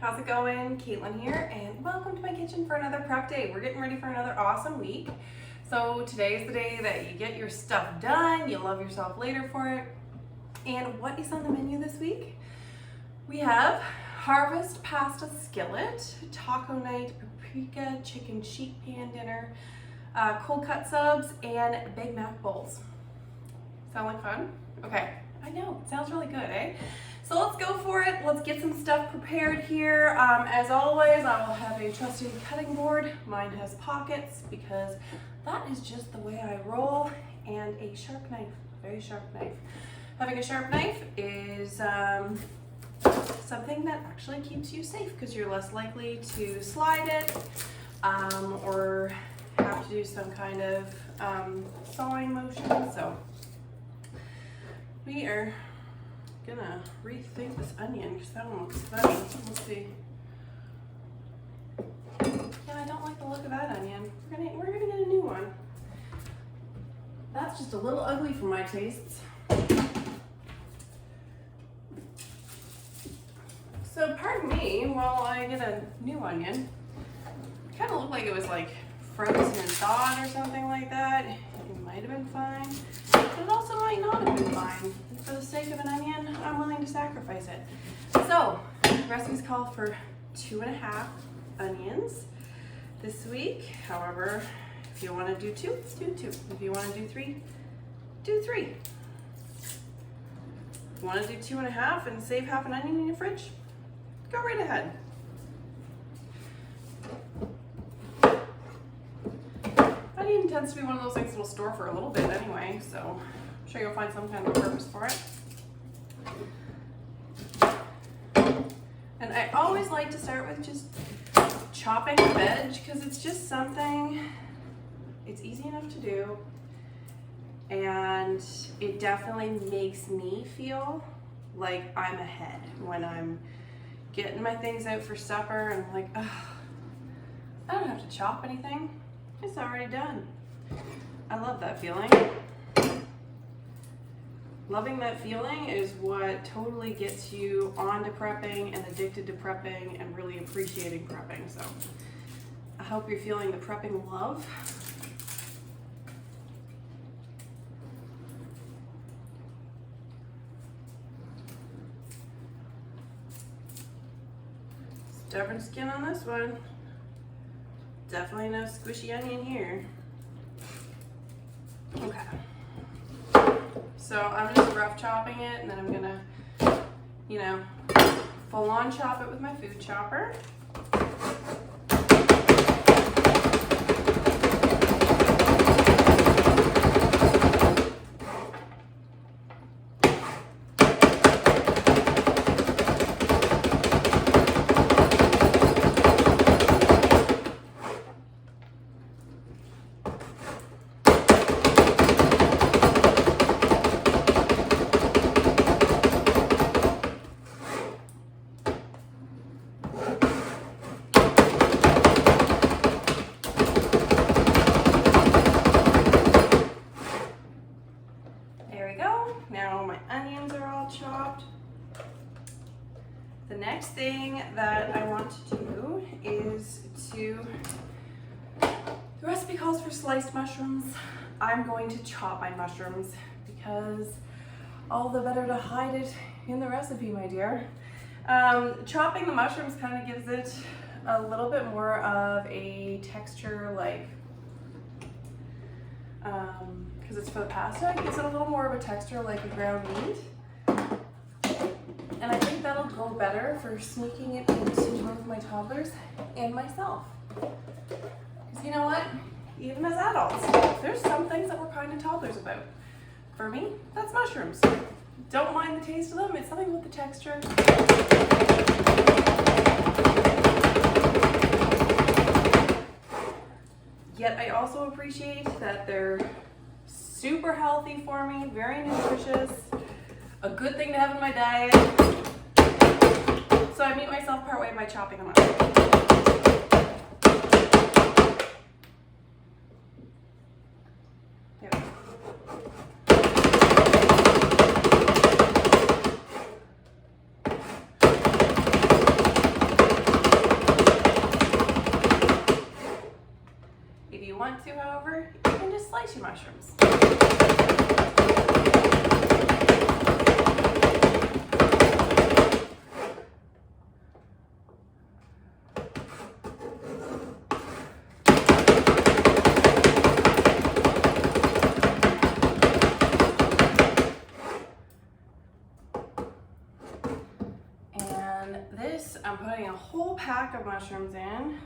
how's it going? Caitlin here, and welcome to my kitchen for another prep day. We're getting ready for another awesome week. So today's the day that you get your stuff done, you love yourself later for it. And what is on the menu this week? We have Harvest Pasta Skillet, taco night, Paprika Chicken sheet pan dinner, cold cut subs, and Big Mac bowls. Sound like fun? Okay, I know, it sounds really good, eh? So let's go for it. Let's get some stuff prepared here. As always, I will have a trusty cutting board. Mine has pockets because that is just the way I roll, and a sharp knife, very sharp knife. Having a sharp knife is something that actually keeps you safe because you're less likely to slide it or have to do some kind of sawing motion. So we are gonna rethink this onion because that one looks funny. Let's see. Yeah, I don't like the look of that onion. We're gonna get a new one. That's just a little ugly for my tastes. So pardon me while I get a new onion. It kind of looked like it was like frozen and thawed or something like that. It might have been fine, but it also might not have been fine. For the sake of an onion, I'm willing to sacrifice it. So, the recipes call for 2.5 onions this week. However, if you want to do 2, do 2. If you want to do 3, do 3. If you want to do 2.5 and save half an onion in your fridge, go right ahead. Onion tends to be one of those things that will store for a little bit anyway, so I'm sure you'll find some kind of purpose for it. And I always like to start with just chopping the veg because it's just something, it's easy enough to do, and it definitely makes me feel like I'm ahead when I'm getting my things out for supper and I'm like, oh, I don't have to chop anything. It's already done. I love that feeling. Loving that feeling is what totally gets you on to prepping and addicted to prepping and really appreciating prepping. So I hope you're feeling the prepping love. Stubborn skin on this one. Definitely no squishy onion here. Okay. So I'm just rough chopping it, and then I'm gonna, full on chop it with my food chopper. Now my onions are all chopped. The next thing that I want to do is the recipe calls for sliced mushrooms. I'm going to chop my mushrooms because all the better to hide it in the recipe, my dear. Chopping the mushrooms kind of gives it a little bit more of a texture, like because it's for the pasta, it gives it a little more of a texture like a ground meat. And I think that'll go better for sneaking it into both my toddlers and myself. Because you know what? Even as adults, there's some things that we're kind of toddlers about. For me, that's mushrooms. Don't mind the taste of them, it's something with the texture. Yet I also appreciate that they're super healthy for me, very nutritious, a good thing to have in my diet. So I meet myself partway by chopping them up. There we go. I'm putting a whole pack of mushrooms in.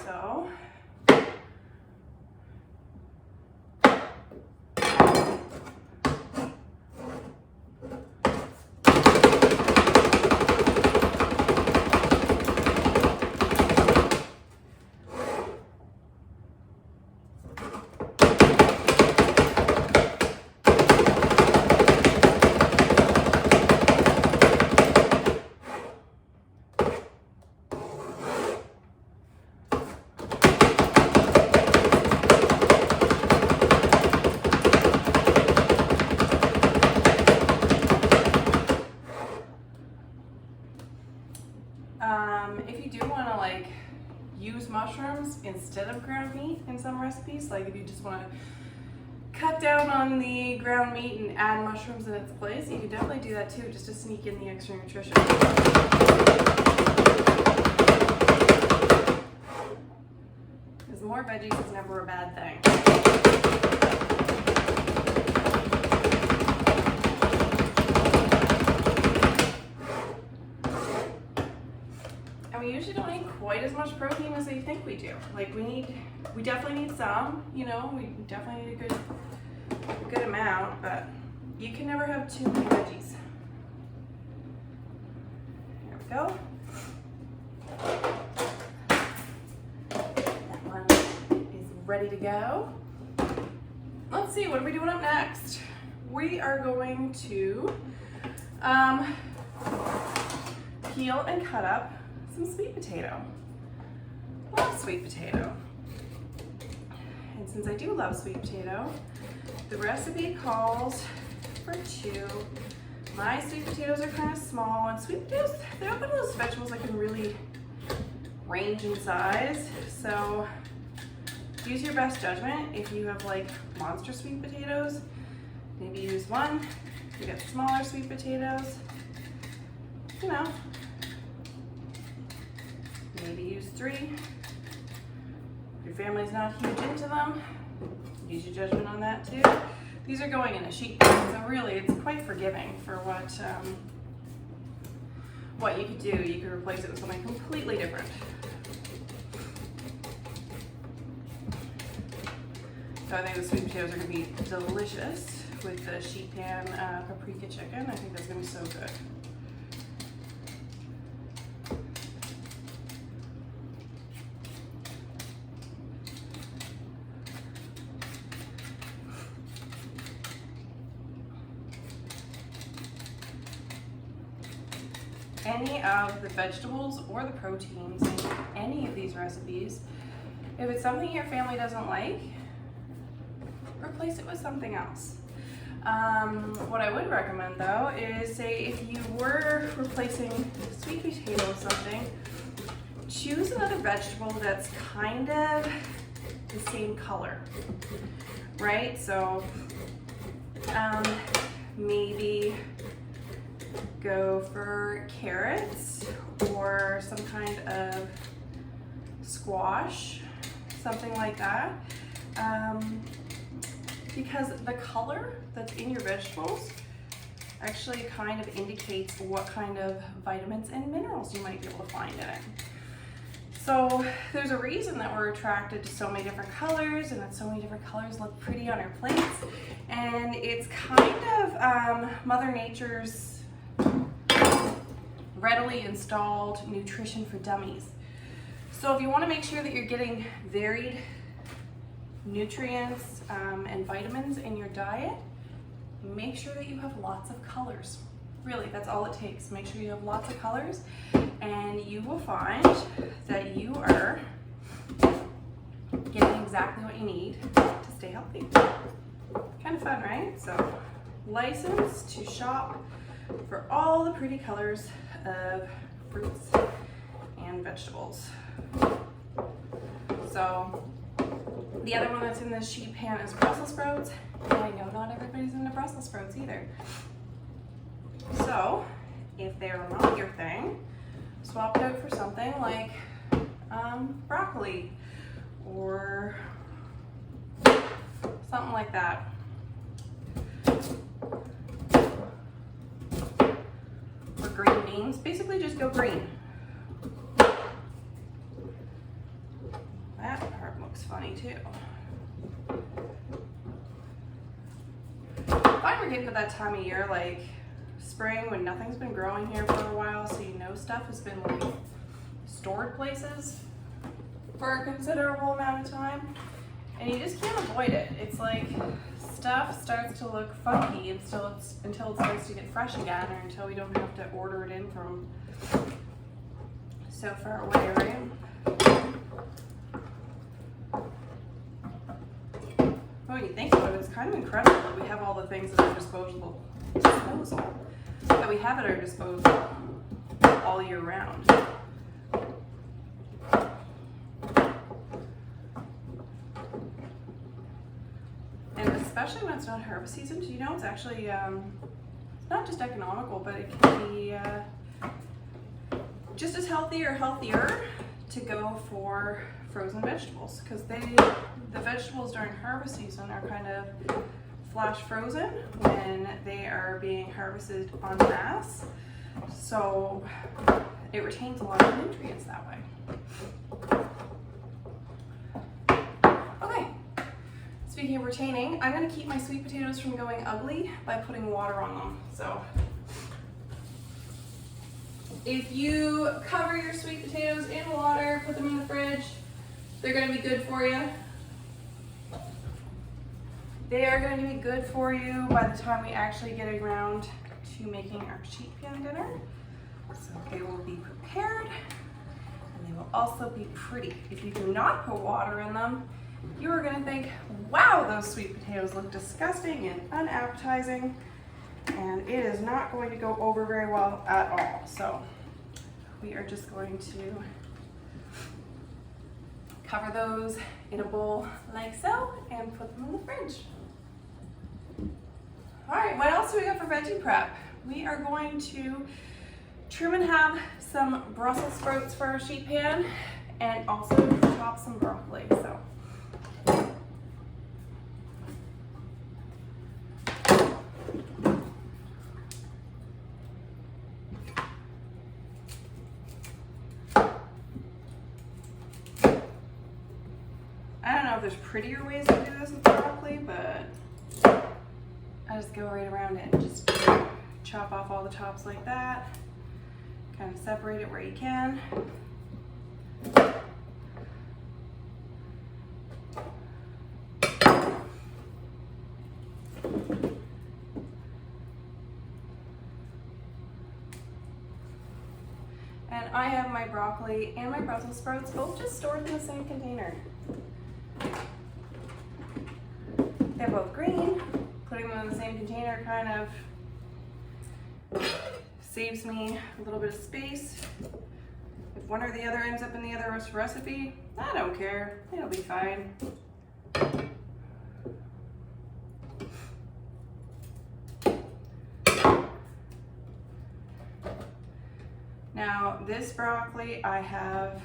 So if you do want to like use mushrooms instead of ground meat in some recipes, like if you just want to cut down on the ground meat and add mushrooms in its place, you can definitely do that too, just to sneak in the extra nutrition. Because more veggies is never a bad thing. And we usually don't need quite as much protein as they think we do. Like we definitely need some, you know, we definitely need a good amount, but you can never have too many veggies. There we go. That one is ready to go. Let's see, what are we doing up next? We are going to peel and cut up some sweet potato. Love sweet potato. And since I do love sweet potato, the recipe calls for 2. My sweet potatoes are kind of small, and sweet potatoes, they're one of those vegetables that can really range in size. So use your best judgment. If you have like monster sweet potatoes, maybe use 1. If you get smaller sweet potatoes, you know, maybe use 3. If your family's not huge into them, use your judgment on that too. These are going in a sheet pan, so really it's quite forgiving for what you could do. You could replace it with something completely different. So I think the sweet potatoes are going to be delicious with the sheet pan Paprika Chicken. I think that's going to be so good. Any of the vegetables or the proteins in any of these recipes, if it's something your family doesn't like, replace it with something else. What I would recommend though is, say if you were replacing sweet potato with something, choose another vegetable that's kind of the same color, right? So maybe go for carrots or some kind of squash, something like that. Because the color that's in your vegetables actually kind of indicates what kind of vitamins and minerals you might be able to find in it. So there's a reason that we're attracted to so many different colors, and that so many different colors look pretty on our plates. And it's kind of Mother Nature's readily installed nutrition for dummies. So if you want to make sure that you're getting varied nutrients and vitamins in your diet, make sure that you have lots of colors. Really, that's all it takes. Make sure you have lots of colors, and you will find that you are getting exactly what you need to stay healthy. Kind of fun, right? So, license to shop for all the pretty colors of fruits and vegetables. So the other one that's in this sheet pan is Brussels sprouts, and I know not everybody's into Brussels sprouts either. So if they're not your thing, swap it out for something like broccoli or something like that. green beans, basically just go green. That part looks funny too. I find we're getting to that time of year, like spring, when nothing's been growing here for a while, so you know stuff has been like stored places for a considerable amount of time, and you just can't avoid it. It's like stuff starts to look funky until it starts to get fresh again, or until we don't have to order it in from so far away, right? When you think about it, it's kind of incredible that we have all the things at our disposal, that we have at our disposal all year round. And especially when it's not harvest season, you know, it's actually it's not just economical, but it can be just as healthy or healthier to go for frozen vegetables, because the vegetables during harvest season are kind of flash frozen when they are being harvested en masse, so it retains a lot of nutrients that way. Okay, speaking of retaining, I'm going to keep my sweet potatoes from going ugly by putting water on them. So if you cover your sweet potatoes in water, put them in the fridge, they're going to be good for you. They are going to be good for you by the time we actually get around to making our sheet pan dinner. So they will be prepared, and they will also be pretty. If you do not put water in them, you are going to think, wow, those sweet potatoes look disgusting and unappetizing, and it is not going to go over very well at all. So we are just going to cover those in a bowl like so and put them in the fridge. All right, what else do we got for veggie prep? We are going to trim and have some Brussels sprouts for our sheet pan, and also chop some broccoli. So I don't know if there's prettier ways to do this with broccoli, but I just go right around it and just chop off all the tops like that. Kind of separate it where you can. And I have my broccoli and my Brussels sprouts both just stored in the same container. They're both green. Putting them in the same container kind of saves me a little bit of space. If one or the other ends up in the other recipe, I don't care. It'll be fine. Now, this broccoli I have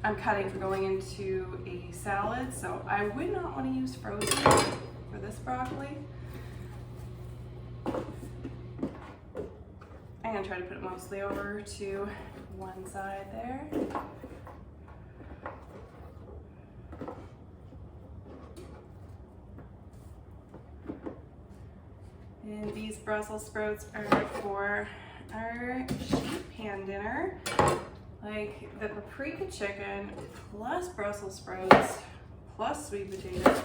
I'm cutting for going into a salad, so I would not want to use frozen for this broccoli. I'm going to try to put it mostly over to one side there. And these Brussels sprouts are for our sheet pan dinner. Like the Paprika Chicken plus Brussels sprouts plus sweet potatoes.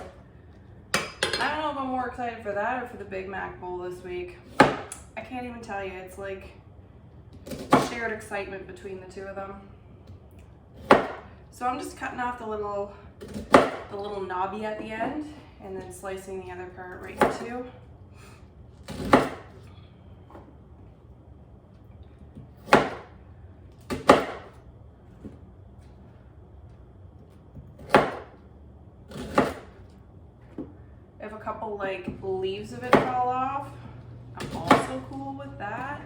I don't know if I'm more excited for that or for the Big Mac bowl this week. I can't even tell you. It's like shared excitement between the two of them. So I'm just cutting off the little knobby at the end and then slicing the other part right in two. If a couple like leaves of it fall off, I'm also cool with that,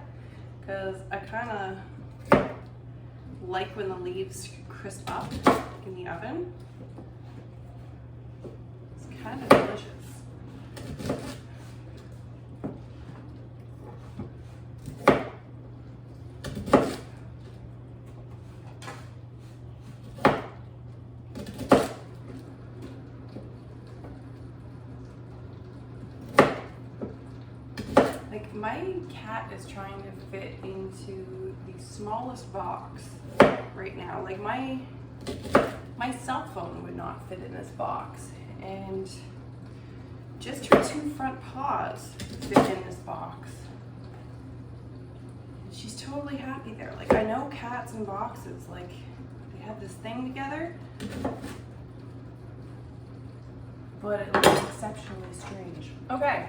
because I kind of like when the leaves crisp up in the oven. It's kind of delicious. my cat is trying to fit into the smallest box right now. Like my cell phone would not fit in this box, and just her two front paws fit in this box. She's totally happy there. Like, I know cats in boxes, like, they have this thing together, but it looks exceptionally strange. Okay,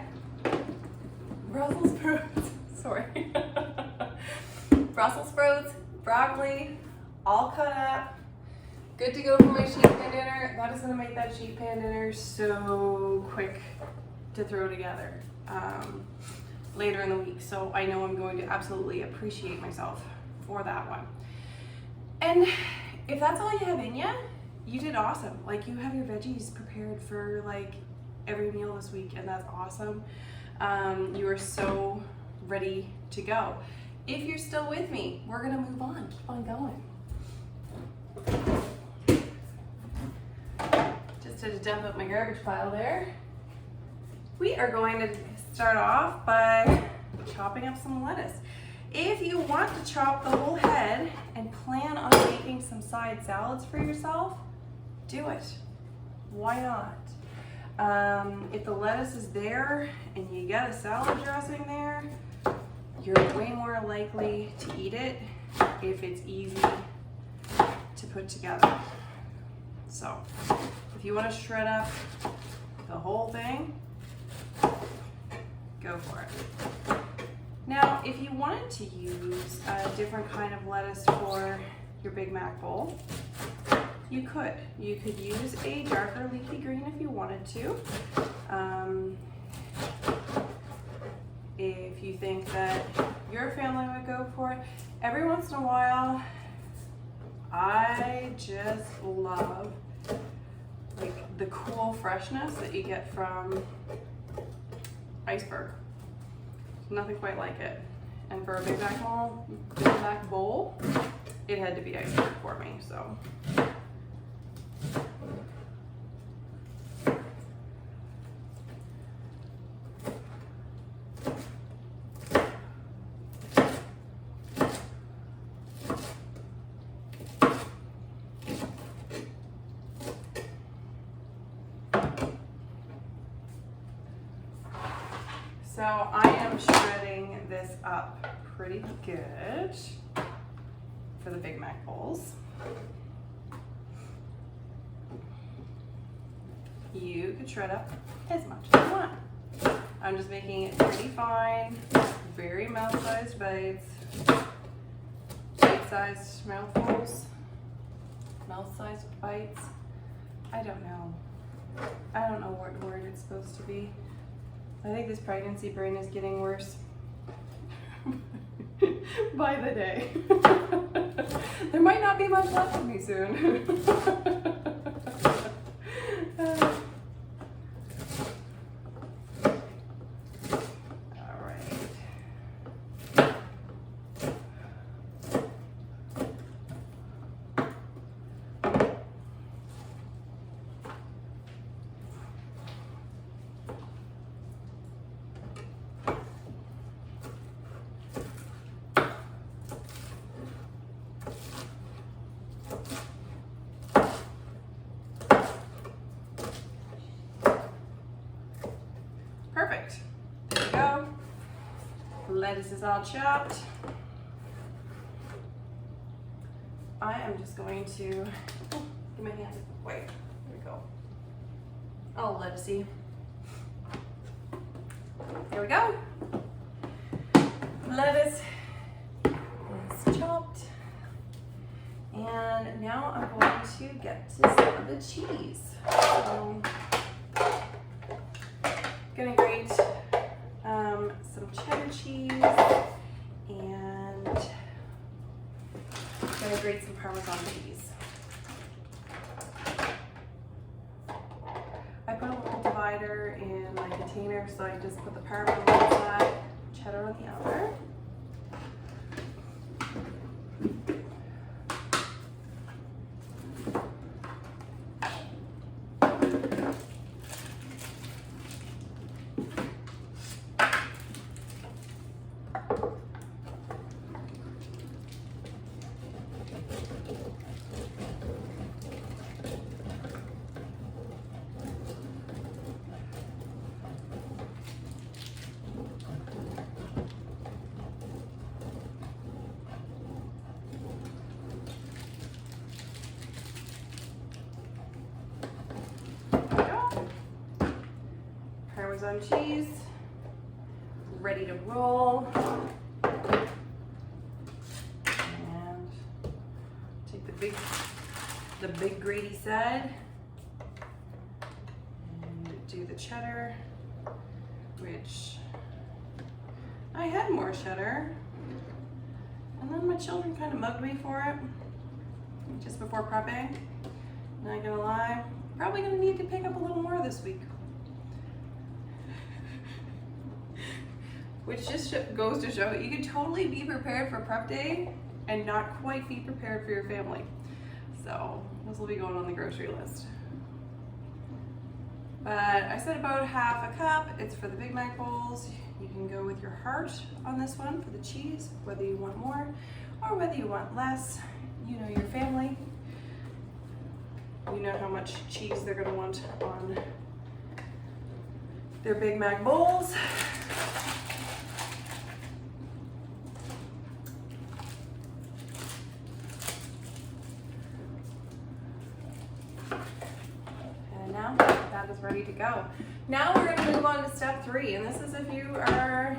Brussels sprouts, sorry. Brussels sprouts, broccoli, all cut up, good to go for my sheet pan dinner. That is gonna make that sheet pan dinner so quick to throw together later in the week. So I know I'm going to absolutely appreciate myself for that one. And if that's all you have in you, you did awesome. Like, you have your veggies prepared for like every meal this week, and that's awesome. You are so ready to go. If you're still with me, we're gonna move on, keep on going. Just had to dump up my garbage pile there. We are going to start off by chopping up some lettuce. If you want to chop the whole head and plan on making some side salads for yourself, do it. Why not? If the lettuce is there and you got a salad dressing there, you're way more likely to eat it if it's easy to put together. So if you want to shred up the whole thing, go for it. Now, if you wanted to use a different kind of lettuce for your Big Mac bowl, you could. You could use a darker leafy green if you wanted to. If you think that your family would go for it. Every once in a while, I just love like the cool freshness that you get from iceberg. Nothing quite like it. And for a Big Mac bowl, it had to be iceberg for me, so. So I am shredding this up pretty good for the Big Mac bowls. You could shred up as much as you want. I'm just making it pretty fine, very mouth-sized bites, bite-sized mouthfuls, mouth-sized bites. I don't know what word it's supposed to be. I think this pregnancy brain is getting worse by the day. There might not be much left of me soon. All right. Perfect. There we go. Lettuce is all chopped. I am just going to give my hand. Wait, there we go. All lettucey. There we go. Lettuce is chopped. And now I'm going to get to some of the cheese. So, gonna grate some cheddar cheese and gonna grate some Parmesan cheese. I put a little divider in my container, so I just put the Parmesan on one side, cheddar on the other. Parmesan cheese, ready to roll. And take the big Grady side and do the cheddar, which I had more cheddar, and then my children kind of mugged me for it just before prepping. Not gonna lie, probably gonna need to pick up a little more this week. Which just goes to show you can totally be prepared for prep day and not quite be prepared for your family. So this will be going on the grocery list. But I said about half a cup. It's for the Big Mac bowls. You can go with your heart on this one for the cheese, whether you want more or whether you want less. You know your family. You know how much cheese they're gonna want on their Big Mac bowls. And now that is ready to go. Now we're gonna move on to step 3, and this is if you are,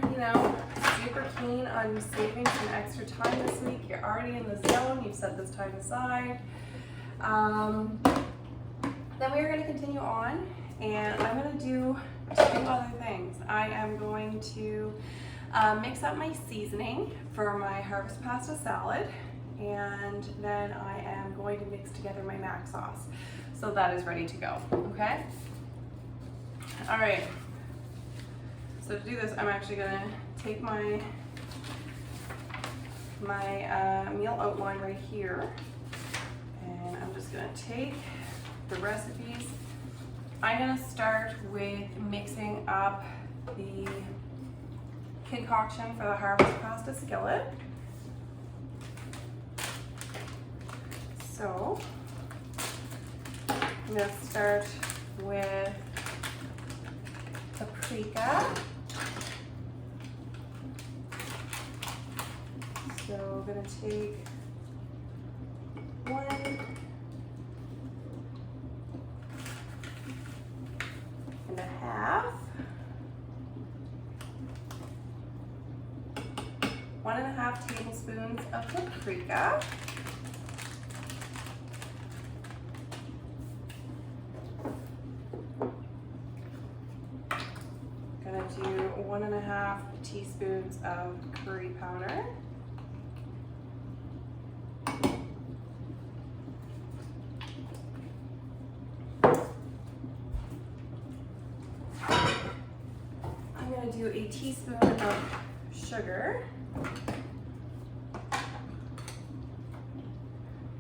super keen on saving some extra time this week. You're already in the zone. You've set this time aside. Then we are going to continue on, and I'm going to do 2 other things. I am going to mix up my seasoning for my Harvest Pasta salad, and then I am going to mix together my mac sauce. So that is ready to go, okay? All right, so to do this, I'm actually going to take my meal outline right here, and I'm just going to take the recipes. I'm going to start with mixing up the concoction for the Harvest Pasta Skillet. So I'm going to start with paprika. So we're going to take 1.5 tablespoons of paprika. Gonna do 1.5 teaspoons of curry powder. I'm gonna do a teaspoon of sugar.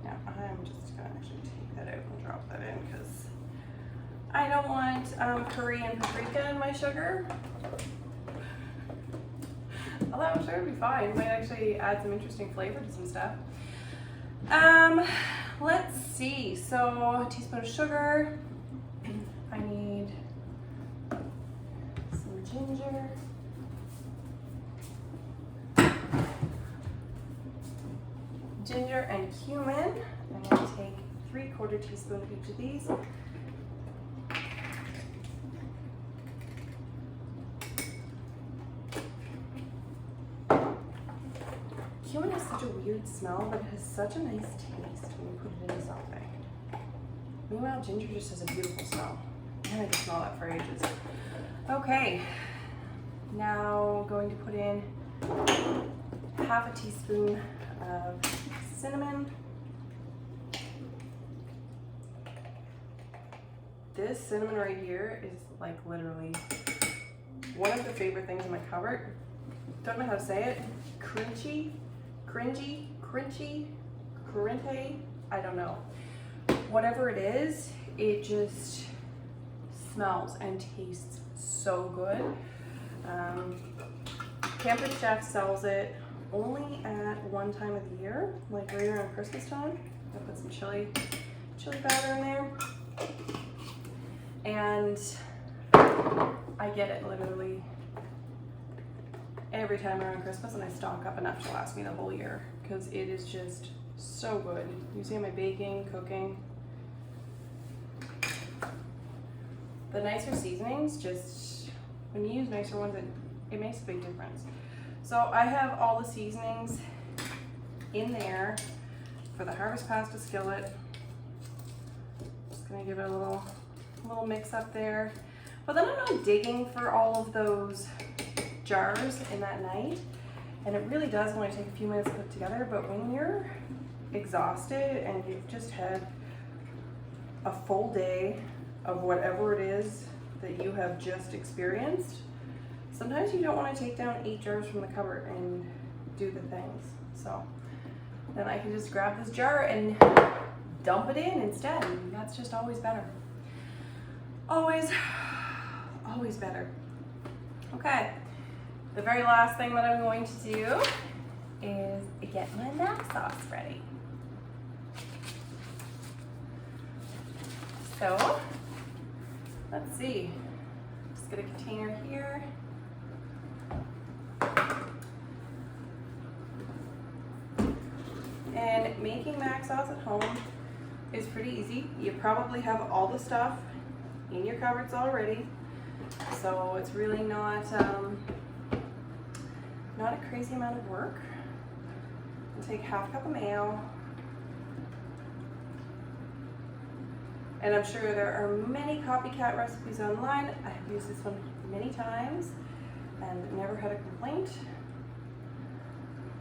Now I'm just gonna actually take that out and drop that in because I don't want curry and paprika in my sugar. Although I'm sure it'd be fine. It might actually add some interesting flavor to some stuff. Let's see. So a teaspoon of sugar. I need some ginger. Ginger and cumin. I'm going to take 3/4 teaspoon of each of these. Cumin has such a weird smell, but it has such a nice taste when you put it in something. Meanwhile, ginger just has a beautiful smell. And I can smell that for ages. Okay, now going to put in 1/2 teaspoon of cinnamon. This cinnamon right here is like literally one of the favorite things in my cupboard. Don't know how to say it. Crunchy, I don't know. Whatever it is, it just smells and tastes so good. Campus Chef sells it only at one time of the year, like right around Christmas time. I put some chili powder in there. And I get it literally every time around Christmas, and I stock up enough to last me the whole year because it is just so good. You see my baking, cooking. The nicer seasonings just when you use nicer ones, it makes a big difference. So I have all the seasonings in there for the Harvest Pasta Skillet. Just gonna give it a little mix up there. But then I'm not digging for all of those jars in that night. And it really does only take a few minutes to put together, but when you're exhausted and you've just had a full day of whatever it is that you have just experienced, sometimes you don't want to take down 8 jars from the cupboard and do the things. So then I can just grab this jar and dump it in instead, and that's just always better. Always better. Okay, the very last thing that I'm going to do is get my mac sauce ready. So, let's see. Just get a container here. And making mac sauce at home is pretty easy. You probably have all the stuff in your cupboards already, so it's really not a crazy amount of work. I'll take half a cup of mayo, and I'm sure there are many copycat recipes online. I have used this one many times and never had a complaint,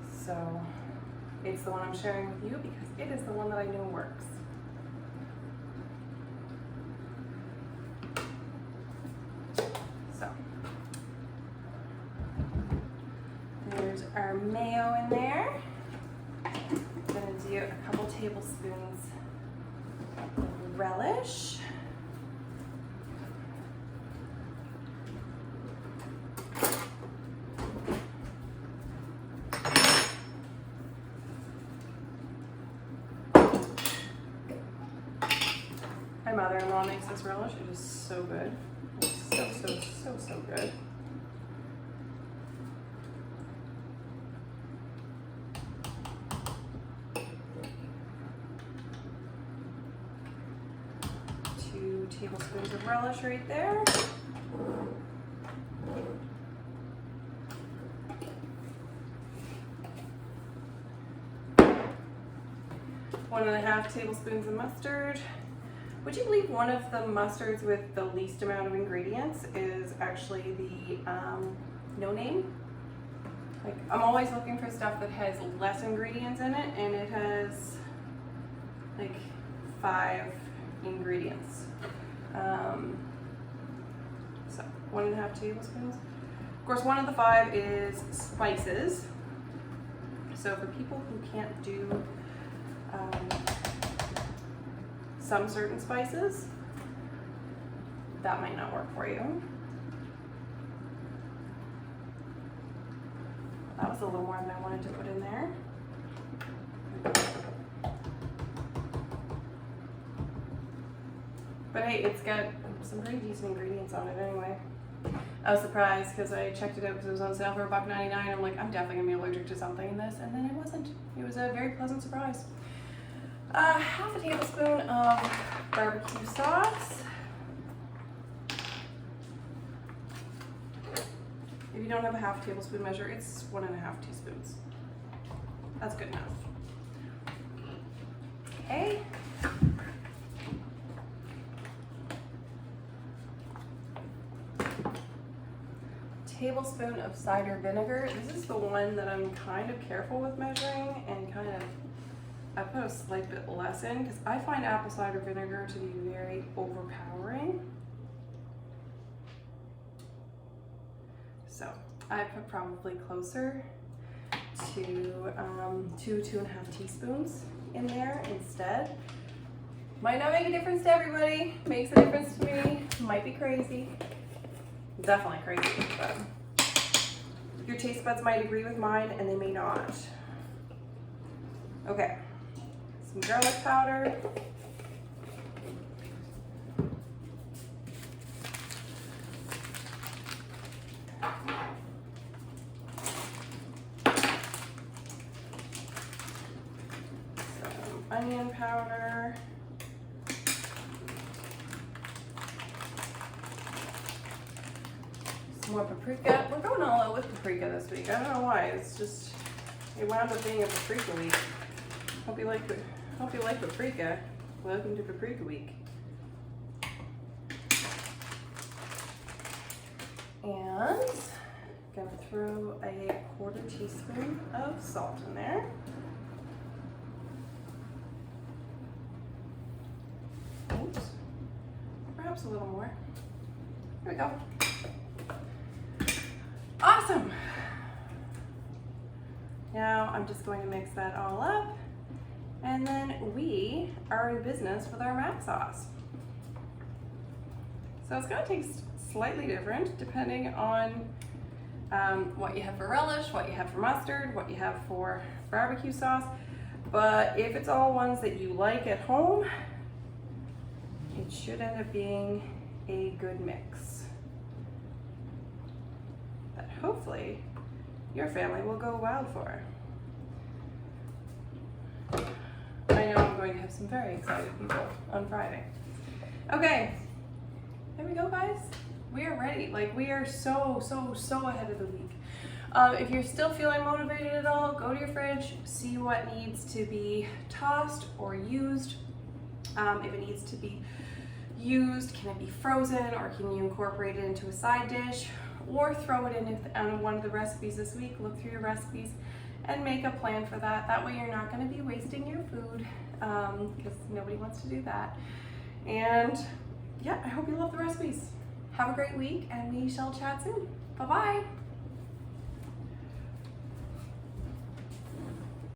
so it's the one I'm sharing with you because it is the one that I know works. So, there's our mayo in there. I'm gonna do a couple tablespoons of relish. My mother-in-law makes this relish. It is so good. It's so good. Two tablespoons of relish right there. 1.5 tablespoons of mustard. Would you believe one of the mustards with the least amount of ingredients is actually the no name? Like, I'm always looking for stuff that has less ingredients in it, and it has like 5 ingredients. So 1.5 tablespoons. Of course, one of the 5 is spices. So for people who can't do some certain spices, that might not work for you. That was a little more than I wanted to put in there. But hey, it's got some pretty decent ingredients on it anyway. I was surprised because I checked it out because it was on sale for $1.99. I'm like, I'm definitely gonna be allergic to something in this, and then it wasn't. It was a very pleasant surprise. Half a tablespoon of barbecue sauce. If you don't have a half tablespoon measure, it's 1.5 teaspoons. That's good enough. Okay. Tablespoon of cider vinegar. This is the one that I'm kind of careful with measuring, and kind of I put a slight bit less in because I find apple cider vinegar to be very overpowering. So I put probably closer to 2.5 teaspoons in there instead. Might not make a difference to everybody. Makes a difference to me. Might be crazy. Definitely crazy, but your taste buds might agree with mine and they may not. Okay, some garlic powder. Some onion powder. more paprika. We're going all out with paprika this week. I don't know why. It's just, it wound up being a paprika week. Hope you like paprika. Welcome to Paprika Week. And gonna throw a 1/4 teaspoon of salt in there. Oops. Perhaps a little more. There we go. Awesome. Now I'm just going to mix that all up, and then we are in business with our mac sauce. So it's going to taste slightly different depending on what you have for relish, what you have for mustard, what you have for barbecue sauce. But if it's all ones that you like at home, it should end up being a good mix that hopefully your family will go wild for. I know I'm going to have some very excited people on Friday. Okay, there we go, guys. We are ready. Like, we are so ahead of the week. If you're still feeling motivated at all, go to your fridge, see what needs to be tossed or used. If it needs to be used, can it be frozen, or can you incorporate it into a side dish, or throw it in on one of the recipes this week. Look through your recipes and make a plan for that. That way you're not going to be wasting your food, because nobody wants to do that. And yeah, I hope you love the recipes. Have a great week, and we shall chat soon. Bye-bye.